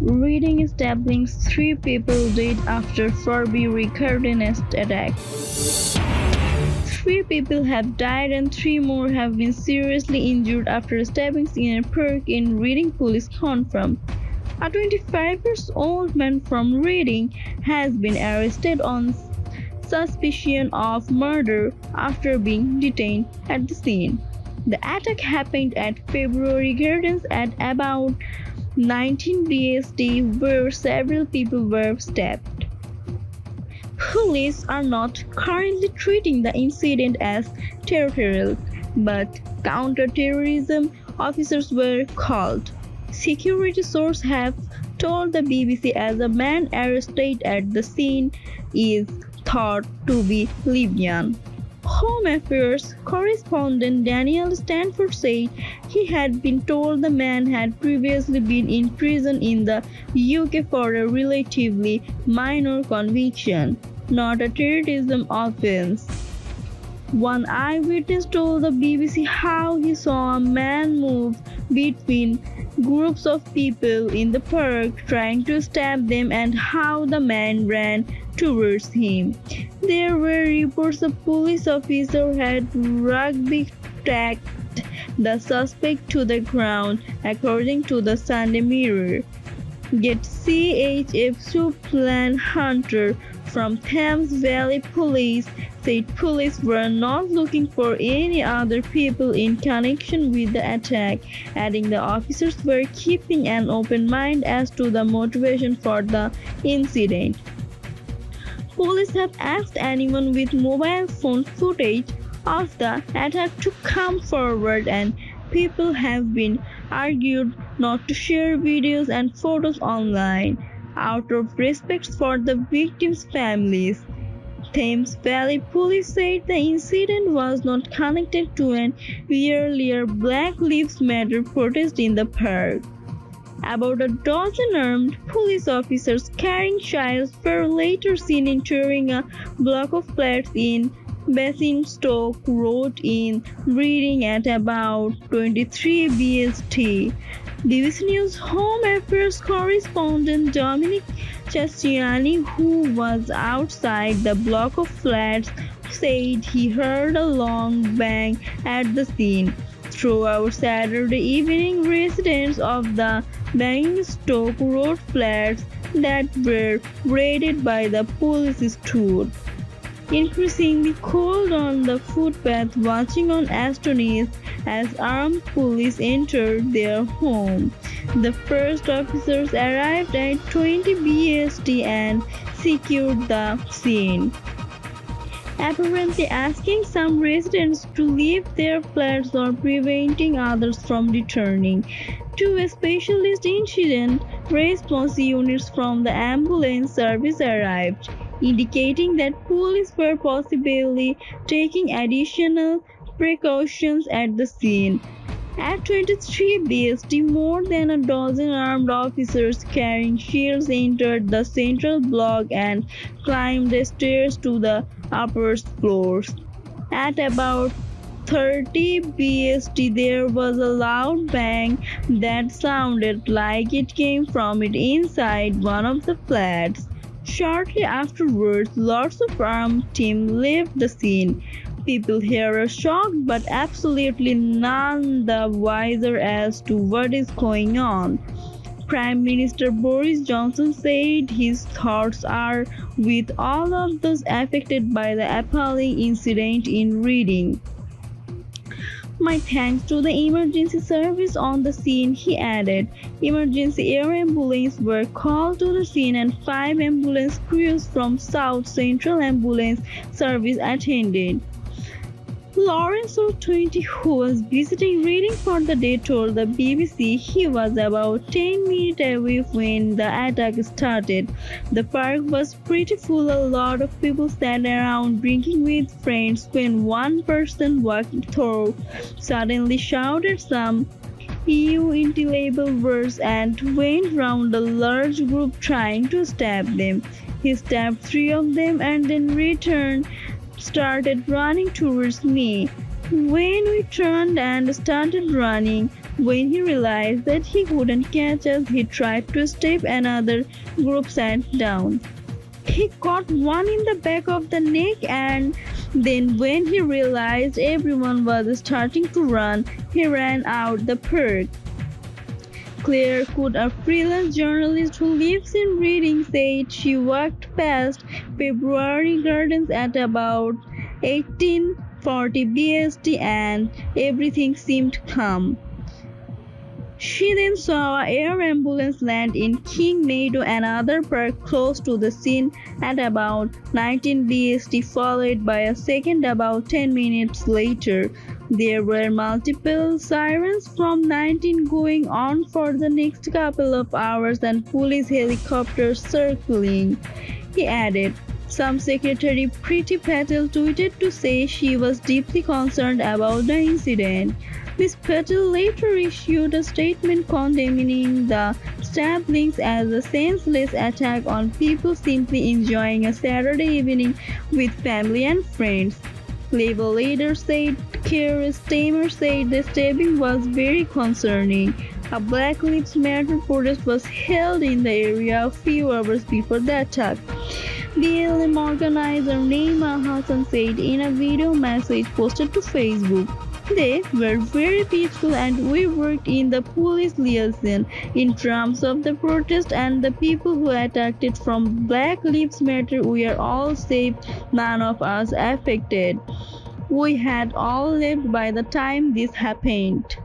Reading stabbings, 3 people dead after Forbury Gardens attack. 3 people have died and 3 more have been seriously injured after stabbings in a park in Reading, police confirmed. A 25-year-old man from Reading has been arrested on suspicion of murder after being detained at the scene. The attack happened at Forbury Gardens at about 19 BST, where several people were stabbed. Police are not currently treating the incident as territorial, but counter-terrorism officers were called. Security sources have told the BBC as a man arrested at the scene is thought to be Libyan. Home Affairs correspondent Daniel Stanford said he had been told the man had previously been in prison in the UK for a relatively minor conviction, not a terrorism offense. One eyewitness told the BBC how he saw a man move between groups of people in the park trying to stab them and how the man ran towards him. There were reports a police officer had rugby tacked the suspect to the ground, according to the Sunday Mirror. Yet CHF Suplan Hunter from Thames Valley Police said police were not looking for any other people in connection with the attack, adding the officers were keeping an open mind as to the motivation for the incident. Police have asked anyone with mobile phone footage of the attack to come forward, and people have been argued not to share videos and photos online out of respect for the victims' families. Thames Valley Police said the incident was not connected to an earlier Black Lives Matter protest in the park. About a dozen armed police officers carrying shields were later seen entering a block of flats in Basingstoke Road in Reading at about 23 BST. BBC News Home Affairs correspondent Dominic Castiani, who was outside the block of flats, said he heard a long bang at the scene. Throughout Saturday evening, residents of the Basingstoke Road flats that were raided by the police stood increasingly cold on the footpath, watching on astonished as armed police entered their home. The first officers arrived at 20 BST and secured the scene, apparently asking some residents to leave their flats or preventing others from returning. Two specialist incident response units from the ambulance service arrived, indicating that police were possibly taking additional precautions at the scene. At 23 BST, more than a dozen armed officers carrying shields entered the central block and climbed the stairs to the upper floors. At about 30 BST, there was a loud bang that sounded like it came from inside one of the flats. Shortly afterwards, lots of armed team left the scene. People here are shocked but absolutely none the wiser as to what is going on. Prime Minister Boris Johnson said his thoughts are with all of those affected by the appalling incident in Reading. My thanks to the emergency service on the scene, he added. Emergency air ambulance were called to the scene and 5 ambulance crews from South Central Ambulance Service attended. Lawrence, of 20, who was visiting Reading for the day, told the BBC he was about 10 minutes away when the attack started. The park was pretty full. A lot of people sat around drinking with friends when one person walking through suddenly shouted some unintelligible words and went round a large group trying to stab them. He stabbed 3 of them and then started running towards me. When we turned and started running, When he realized that he couldn't catch us, he tried to step. Another group sat down. He caught one in the back of the neck, and then when he realized everyone was starting to run, he ran out the park. Claire Could, a freelance journalist who lives in Reading, said she walked past Forbury Gardens at about 1840 BST and everything seemed calm. She then saw an air ambulance land in King Meadow, another park close to the scene, at about 19 BST, followed by a second about 10 minutes later. There were multiple sirens from 19 going on for the next couple of hours and police helicopters circling. He added, some Secretary Priti Patel tweeted to say she was deeply concerned about the incident. Ms. Patel later issued a statement condemning the stabbings as a senseless attack on people simply enjoying a Saturday evening with family and friends. Labour leader said Keir Starmer said the stabbing was very concerning. A Black Lives Matter protest was held in the area a few hours before the attack. BLM organizer Naima Hassan said in a video message posted to Facebook, they were very peaceful and we worked in the police liaison in terms of the protest and the people who attacked it from Black Lives Matter. We are all safe, none of us affected. We had all left by the time this happened.